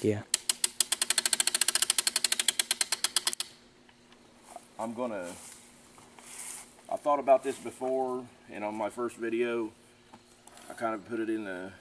Yeah. I thought about this before, and on my first video, I kind of put it in the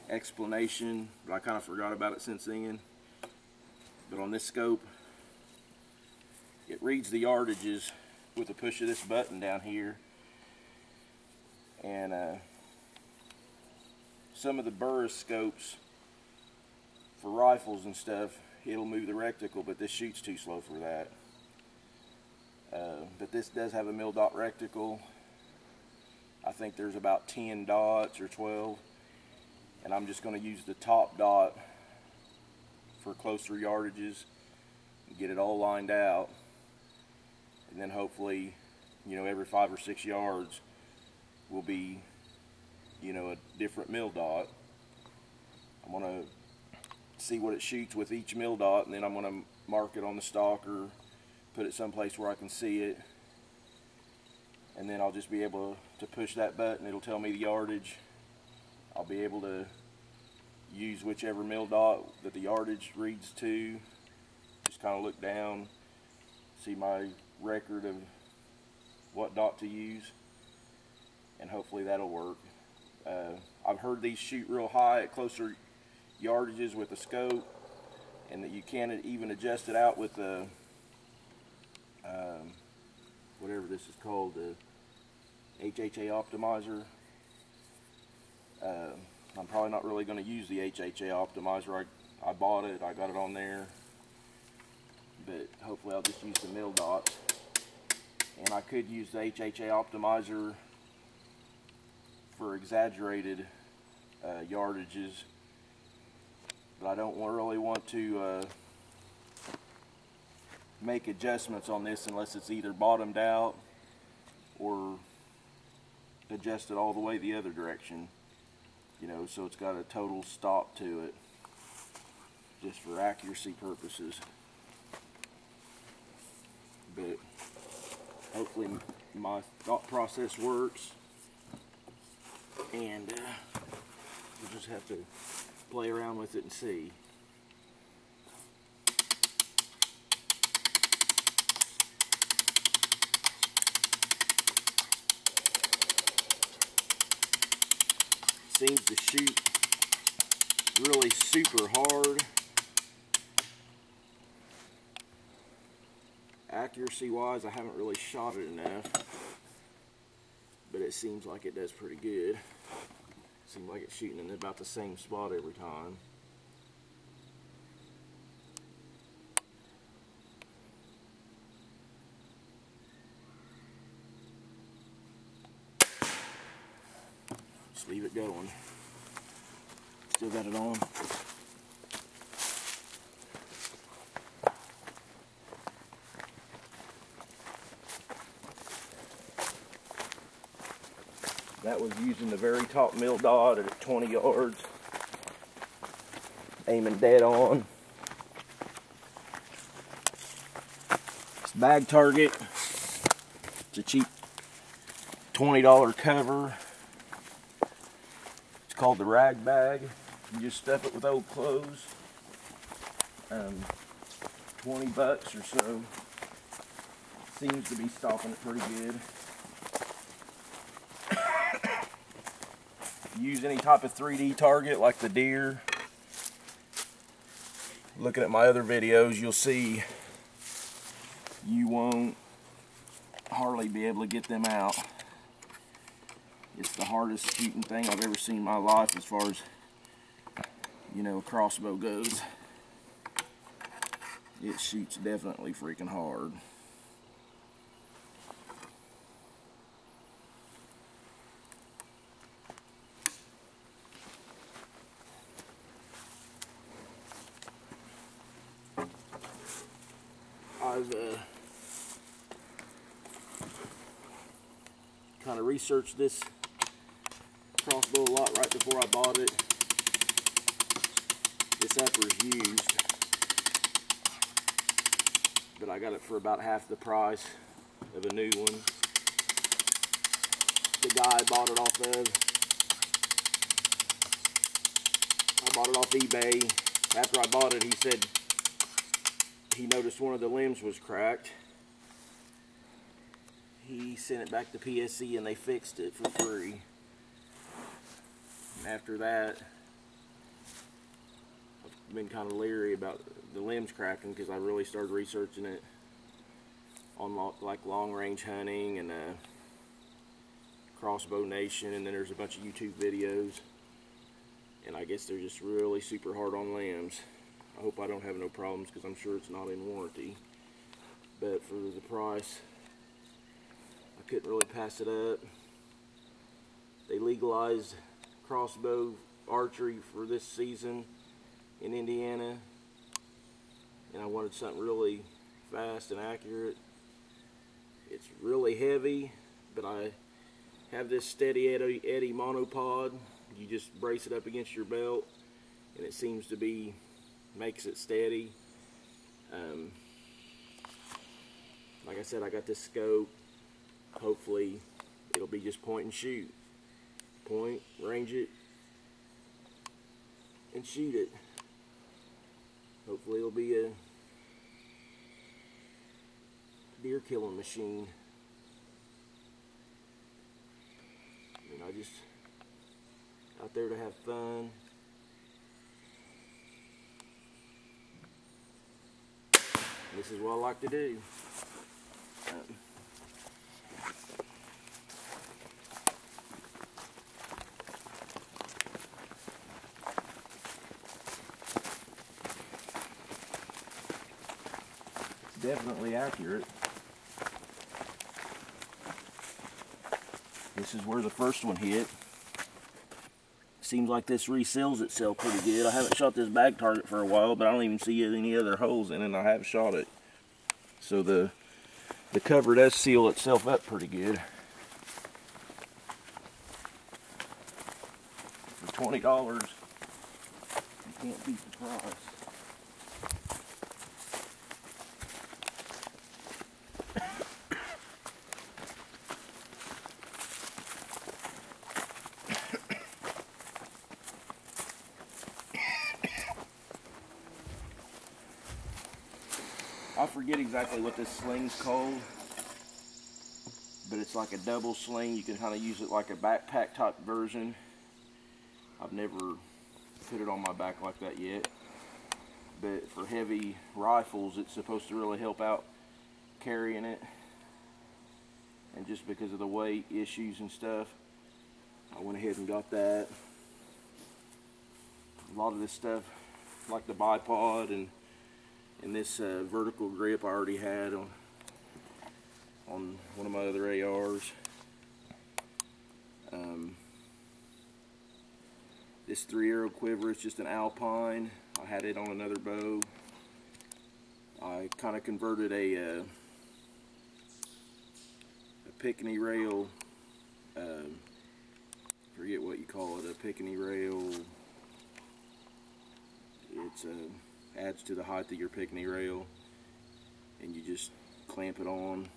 explanation, but I kind of forgot about it since then. But on this scope, it reads the yardages with a push of this button down here. And some of the Burris scopes for rifles and stuff, it'll move the reticle, but this shoots too slow for that. But this does have a mil-dot reticle. I think there's about 10 dots or 12, and I'm just going to use the top dot for closer yardages and get it all lined out, and then hopefully, you know, every 5 or 6 yards will be, you know, a different mil-dot. I'm going to see what it shoots with each mil-dot, and then I'm going to mark it on the stock or put it someplace where I can see it, and then I'll just be able to push that button. It'll tell me the yardage. I'll be able to use whichever mil-dot that the yardage reads to. Just kind of look down, see my record of what dot to use, and hopefully that'll work. I've heard these shoot real high at closer yardages with the scope, and that you can even adjust it out with the whatever this is called, the HHA optimizer. I'm probably not really going to use the HHA optimizer. I bought it, I got it on there, but hopefully I'll just use the mil-dots. And I could use the HHA optimizer for exaggerated yardages, but I don't really want to make adjustments on this unless it's either bottomed out or adjusted all the way the other direction, you know, so it's got a total stop to it, just for accuracy purposes. But hopefully my thought process works, and we'll just have to play around with it and see. Seems to shoot really super hard. Accuracy wise, I haven't really shot it enough, but it seems like it does pretty good. Seems like it's shooting in about the same spot every time. Just leave it going. Still got it on. That was using the very top mil-dot at 20 yards. Aiming dead on. It's bag target. It's a cheap $20 cover. It's called the rag bag. You just stuff it with old clothes. 20 bucks or so. Seems to be stopping it pretty good. Use any type of 3D target like the deer. Looking at my other videos, you'll see you won't hardly be able to get them out. It's the hardest shooting thing I've ever seen in my life as far as, you know, a crossbow goes. It shoots definitely freaking hard. I've kind of researched this crossbow a lot right before I bought it. This upper is used, but I got it for about half the price of a new one. The guy I bought it off of, I bought it off eBay. After I bought it, he said he noticed one of the limbs was cracked. He sent it back to PSC and they fixed it for free. And after that, I've been kind of leery about the limbs cracking because I really started researching it on like long range hunting and Crossbow Nation, and then there's a bunch of YouTube videos, and I guess they're just really super hard on limbs. I hope I don't have no problems because I'm sure it's not in warranty, but for the price I couldn't really pass it up. They legalized crossbow archery for this season in Indiana, and I wanted something really fast and accurate. It's really heavy, but I have this Steady Eddie monopod. You just brace it up against your belt and it seems to be, makes it steady. Like I said, I got this scope. Hopefully it'll be just point and shoot. Point, range it, and shoot it. Hopefully it'll be a deer killing machine. And I just out there to have fun. This is what I like to do. It's definitely accurate. This is where the first one hit. Seems like this reseals itself pretty good. I haven't shot this bag target for a while, but I don't even see any other holes in it, and I have shot it. So the cover does seal itself up pretty good. For $20, you can't beat the price. I forget exactly what this sling's called, but it's like a double sling. You can kind of use it like a backpack type version. I've never put it on my back like that yet, but for heavy rifles it's supposed to really help out carrying it, and just because of the weight issues and stuff, I went ahead and got that. A lot of this stuff, like the bipod and this vertical grip I already had on one of my other ARs. This 3-arrow quiver is just an Alpine. I had it on another bow. I kind of converted a Pickney rail, forget what you call it, a Pickney rail. It's adds to the height of your Pickney rail, and you just clamp it on.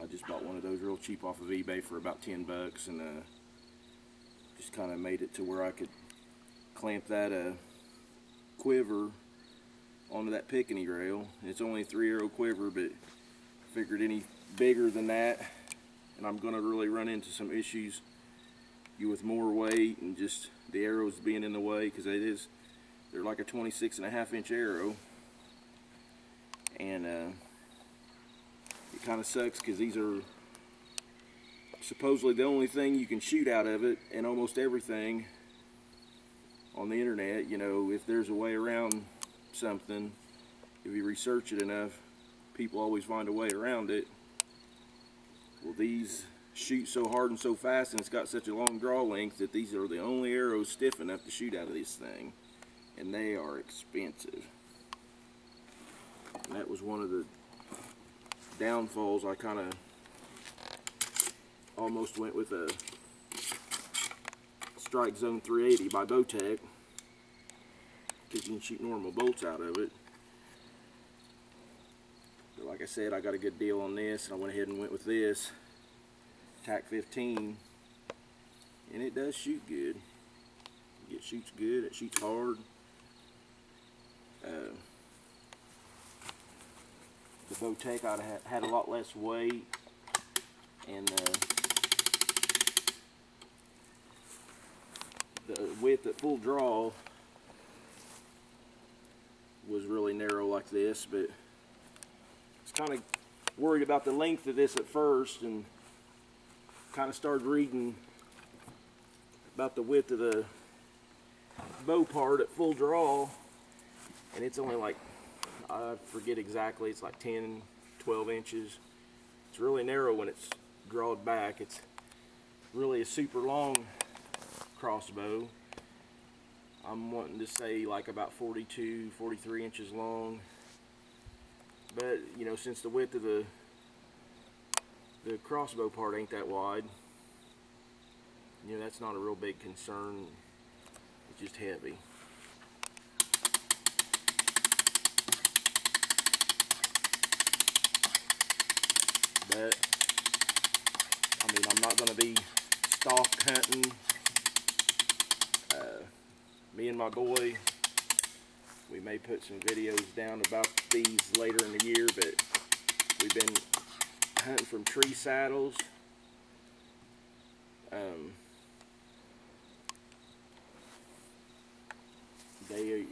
I just bought one of those real cheap off of eBay for about 10 bucks, and just kind of made it to where I could clamp that quiver onto that Pickney rail. It's only a 3-arrow quiver, but figured any bigger than that, and I'm going to really run into some issues with more weight and just the arrows being in the way, because they're like a 26.5-inch arrow, and it kind of sucks because these are supposedly the only thing you can shoot out of it, and almost everything on the internet, you know, if there's a way around something, if you research it enough, people always find a way around it. Well, these shoot so hard and so fast, and it's got such a long draw length, that these are the only arrows stiff enough to shoot out of this thing, and they are expensive. And that was one of the downfalls. I kind of almost went with a Strike Zone 380 by Bowtech, because you can shoot normal bolts out of it. But like I said, I got a good deal on this, and I went ahead and went with this tac15, and it does shoot good. It shoots good, it shoots hard. The bow tech I had a lot less weight, and the width at full draw was really narrow like this, but I was kind of worried about the length of this at first, and kind of started reading about the width of the bow part at full draw, and it's only like, I forget exactly, it's like 10, 12 inches. It's really narrow when it's drawed back. It's really a super long crossbow. I'm wanting to say like about 42, 43 inches long. But, you know, since the width of the crossbow part ain't that wide, you know, that's not a real big concern. It's just heavy. But, I mean, I'm not going to be stalk hunting. Me and my boy, we may put some videos down about these later in the year, but we've been hunting from tree saddles. They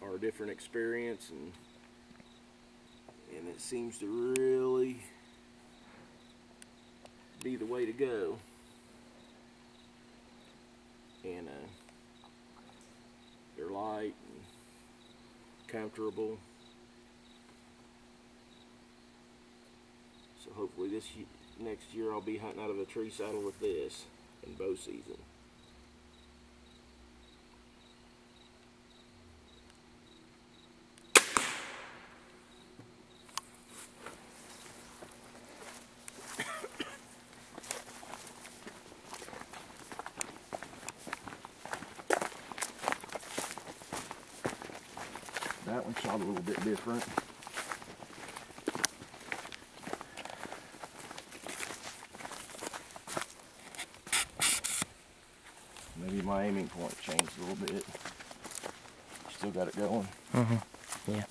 are a different experience, and it seems to really be the way to go. And they're light and comfortable. So hopefully next year I'll be hunting out of a tree saddle with this in bow season. That one shot a little bit different. Maybe my aiming point changed a little bit. Still got it going. Yeah.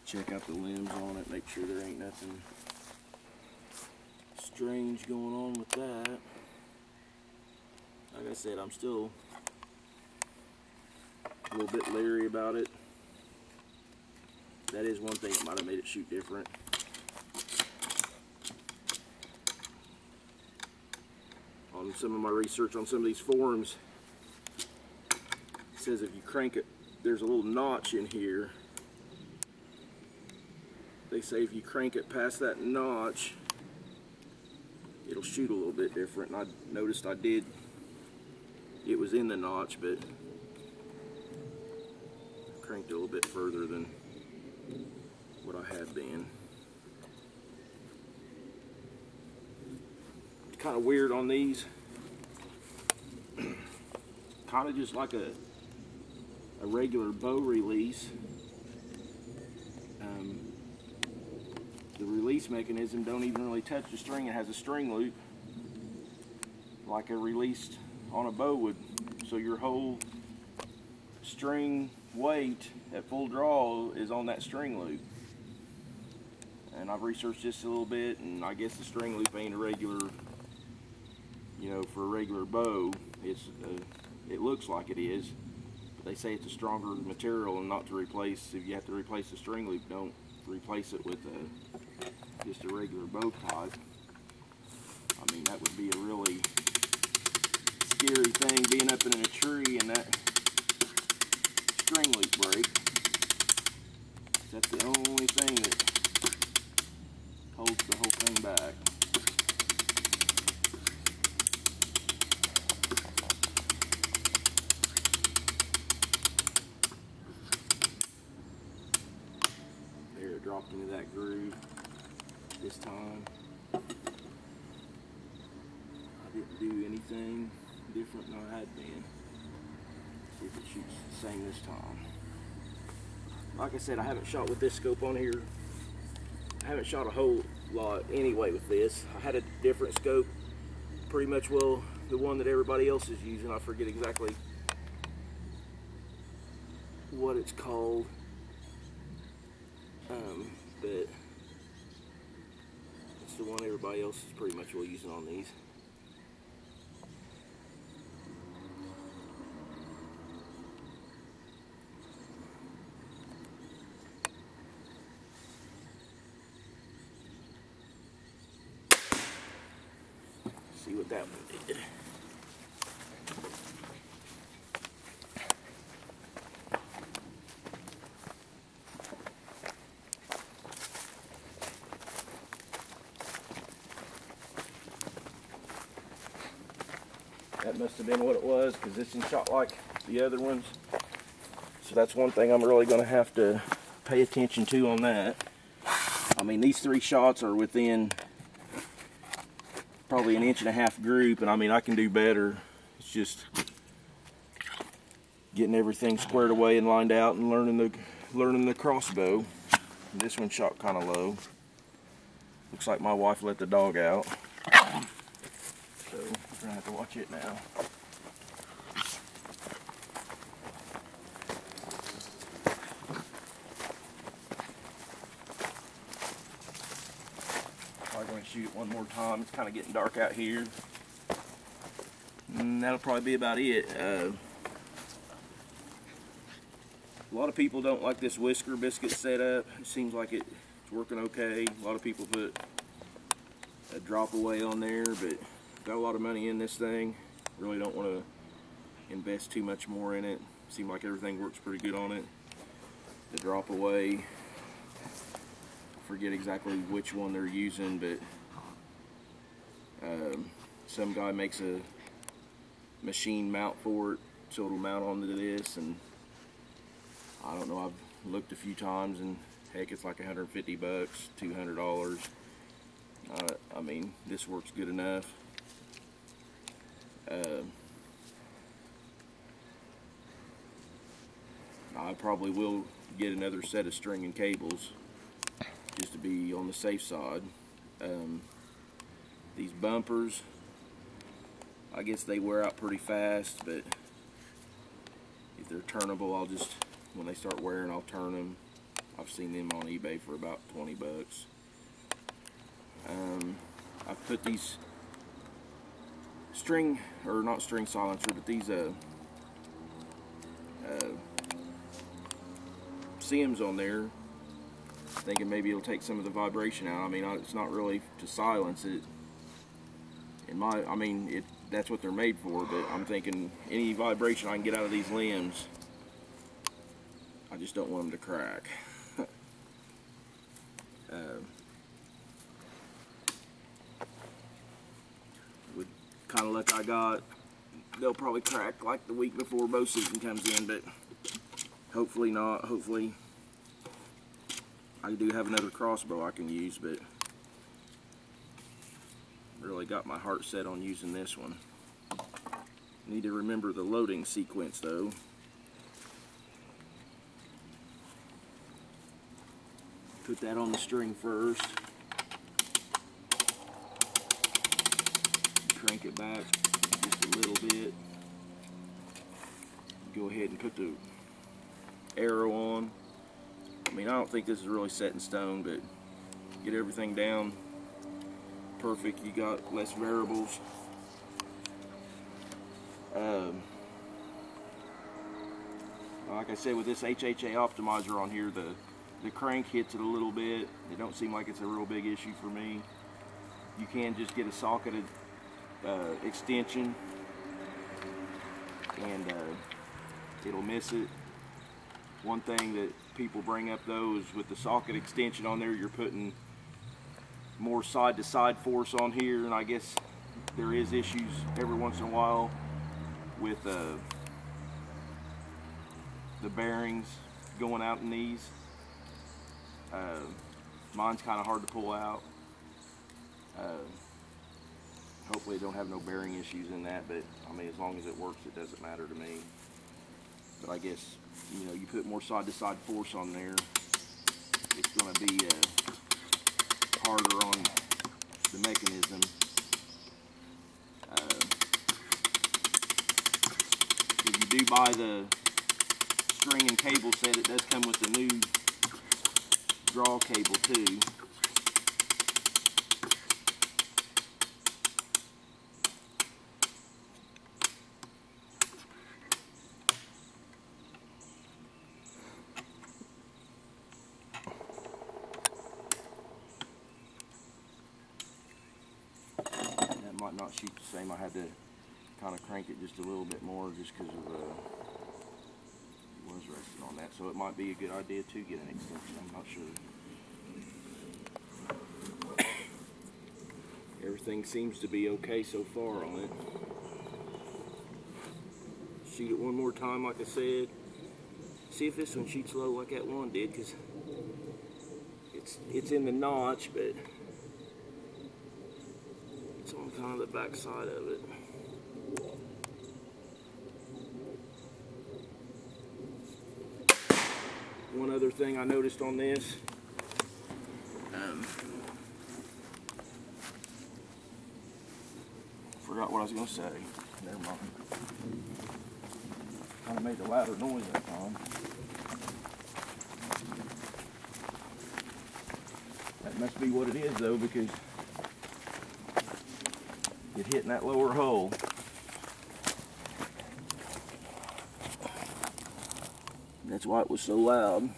Check out the limbs on it, make sure there ain't nothing strange going on with that. Like I said, I'm still a little bit leery about it. That is one thing that might have made it shoot different. On some of my research on some of these forums, it says if you crank it, there's a little notch in here. They say if you crank it past that notch, it'll shoot a little bit different. And I noticed it was in the notch, but I cranked it a little bit further than what I had been. It's kind of weird on these. Kind of just like a regular bow release. The release mechanism don't even really touch the string. It has a string loop like a released on a bow would. So your whole string weight at full draw is on that string loop. And I've researched this a little bit, and I guess the string loop ain't a regular, you know, for a regular bow. It looks like it is, but they say it's a stronger material and not to replace. If you have to replace the string loop, don't replace it with just a regular bow tie. I mean, that would be a really scary thing, being up in a tree and that string loop break. That's the only thing that holds the whole thing back. There, it dropped into that groove this time. I didn't do anything different than I had been. See if it shoots the same this time. like I said, I haven't shot with this scope on here. I haven't shot a whole lot anyway with this. I had a different scope, pretty much, well, the one that everybody else is using. I forget exactly what it's called, but it's the one everybody else is pretty much well using on these. See what that one did. That must have been what it was, because this one shot like the other ones. So that's one thing I'm really going to have to pay attention to on that. I mean, these 3 shots are within probably an 1.5 inch group, and I mean, I can do better. It's just getting everything squared away and lined out and learning the crossbow. This one shot kind of low. Looks like my wife let the dog out. So we're gonna have to watch it now. Probably going to shoot it one more time. It's kind of getting dark out here. And that'll probably be about it. A lot of people don't like this whisker biscuit setup. It seems like it's working okay. A lot of people put a drop away on there, but got a lot of money in this thing. Really don't want to invest too much more in it. Seems like everything works pretty good on it. The drop away, I forget exactly which one they're using, but some guy makes a machine mount for it, so it'll mount onto this, and I don't know, I've looked a few times, and heck, it's like 150 bucks, $200. I mean, this works good enough. I probably will get another set of string and cables just to be on the safe side. These bumpers, I guess they wear out pretty fast, but if they're turnable, I'll just, when they start wearing, I'll turn them. I've seen them on eBay for about 20 bucks. I've put these string, or not string silencer, but these Sims on there, thinking maybe it'll take some of the vibration out. I mean, it's not really to silence it. I mean, that's what they're made for, but I'm thinking any vibration I can get out of these limbs, I just don't want them to crack. With kind of luck I got, they'll probably crack like the week before bow season comes in, but hopefully not. Hopefully I do have another crossbow I can use, but really got my heart set on using this one. Need to remember the loading sequence though. Put that on the string first. Crank it back just a little bit. Go ahead and put the arrow on. I mean, I don't think this is really set in stone, but get everything down perfect. You got less variables. Like I said, with this HHA optimizer on here, the crank hits it a little bit. It don't seem like it's a real big issue for me. You can just get a socketed extension, and it'll miss it. One thing that people bring up though is with the socket extension on there, you're putting more side-to-side force on here, and I guess there is issues every once in a while with the bearings going out in these. Mine's kind of hard to pull out. Hopefully it don't have no bearing issues in that, but I mean, as long as it works, it doesn't matter to me. but I guess, you know, you put more side-to-side force on there, it's going to be harder on the mechanism. If you do buy the string and cable set, it does come with the new draw cable too. That might not shoot the same. I had to kind of crank it just a little bit more just because of it was resting on that, so it might be a good idea to get an extension. I'm not sure. Everything seems to be okay so far on it. Shoot it one more time, like I said. See if this one shoots low like that one did, because it's in the notch, but it's on kind of the back side of it. One other thing I noticed on this, forgot what I was going to say. Never mind. Kind of made a louder noise that time. That must be what it is though, because it hit in that lower hole. That's why it was so loud.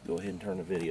Go ahead and turn the video